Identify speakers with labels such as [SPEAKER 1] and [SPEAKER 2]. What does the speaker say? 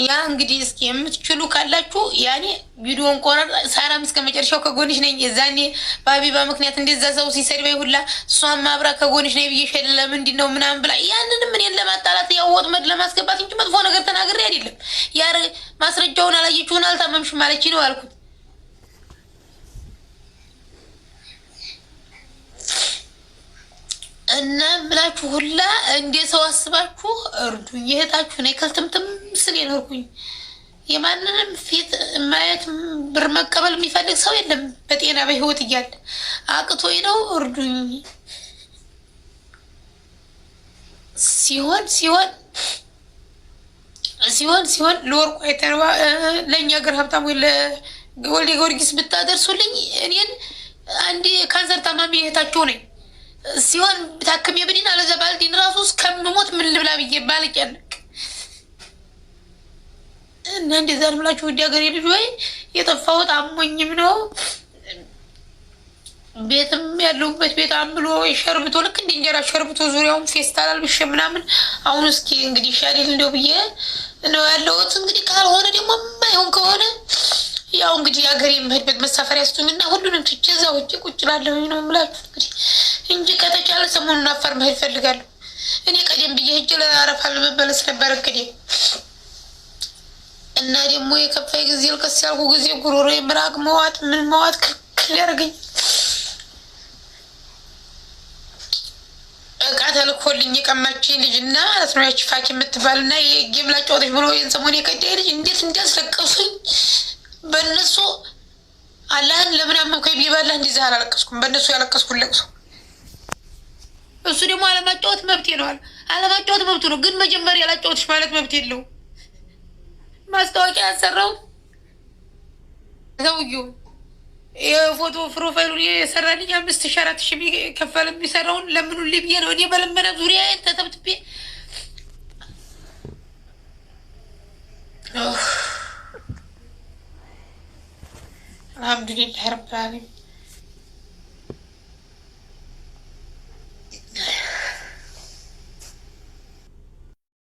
[SPEAKER 1] ያ እንግዲህ እስኪ የምትችሉ ካላችሁ ያኔ ቪዲዮን ቆረጥ ሳራም እስከ መጨረሻው ከጎንሽ ነኝ። የዛኔ በአቢባ ምክንያት እንደዛ ሰው ሲሰድበኝ ሁላ እሷን ማብራ ከጎንሽ ነኝ ብዬሽ ለምንድን ነው ምናምን ብላ ያንንም እኔን ለማጣላት ያው ወጥመድ ለማስገባት እንጂ መጥፎ ነገር ተናግሬ አይደለም። ያ ማስረጃውን አላየችውን አልታመምሽም ማለች ነው አልኩት። እና ብላችሁ ሁላ እንደ ሰው አስባችሁ እርዱኝ። የእህታችሁ ነኝ። ከልትምትም ስል የኖርኩኝ የማንንም ፊት ማየት ብር መቀበል የሚፈልግ ሰው የለም በጤና በህይወት እያለ አቅቶኝ ነው። እርዱኝ። ሲሆን ለወርቁ አይተነዋ ለእኛ ገር ሀብታም ወይ ለወልደ ጊዮርጊስ ብታደርሱልኝ እኔን አንድ ካንሰር ታማሚ እህታችሁ ነኝ። ሲሆን ታክም የብድን አለዛ ባልዲን ራሱ እስከምሞት ምን ልብላ ብዬ ባልጨነቅ እና እንደዛ ብላችሁ ውድ ሀገሬ ልጅ ወይ የጠፋሁት አሞኝም ነው። ቤትም ያለሁበት ቤት አምሎ ሸርብቶ ልክ እንደ እንጀራ ሸርብቶ ዙሪያውን ፌስታል አልብሼ ምናምን አሁን እስኪ እንግዲህ ሻሌል እንደው ብዬ ነው ያለሁት። እንግዲህ ካልሆነ ደግሞ የማይሆን ከሆነ ያው እንግዲህ ሀገሬ የምሄድበት መሳፈሪያ ስጡኝና ሁሉንም ትቼ እዛ ውጭ ቁጭ እላለሁ ነው የምላችሁ እንግዲህ እንጂ ከተቻለ ሰሞኑን አፋር መሄድ እፈልጋለሁ። እኔ ቀደም ብዬ ሄጄ ለአረፋ ለመመለስ ነበር እንግዲህ እና ደግሞ የከፋይ ጊዜ ልቀስ ያልኩ ጊዜ ጉሮሮ የምራቅ መዋጥ ምን መዋጥ ክልክል ያደርገኝ እቃ ተልኮልኝ የቀማችኝ ልጅና አስኖያች ፋኪ የምትባልና የጌም ላጫወተች ብሎ ይህን ሰሞን የቀዳይ ልጅ እንዴት እንዲያስለቀሱኝ በእነሱ አላህን ለምን አመንኩ ቢባላ እንዲዛ አላለቀስኩም። በእነሱ ያለቀስኩን ለቅሶ እሱ ደግሞ አለማጫወት መብቴ ነው አለ። አለማጫወት መብቱ ነው፣ ግን መጀመሪያ ያላጫወትሽ ማለት መብት የለው። ማስታወቂያ ያሰራው ሰውዬው የፎቶ ፕሮፋይሉን የሰራልኝ 5,000 ከፈለ የሚሰራውን ለምኑ ልብዬ ነው። እኔ በለመነ ዙሪያ ተተብትቤ አልሐምዱሊላህ ረብል ዓለሚን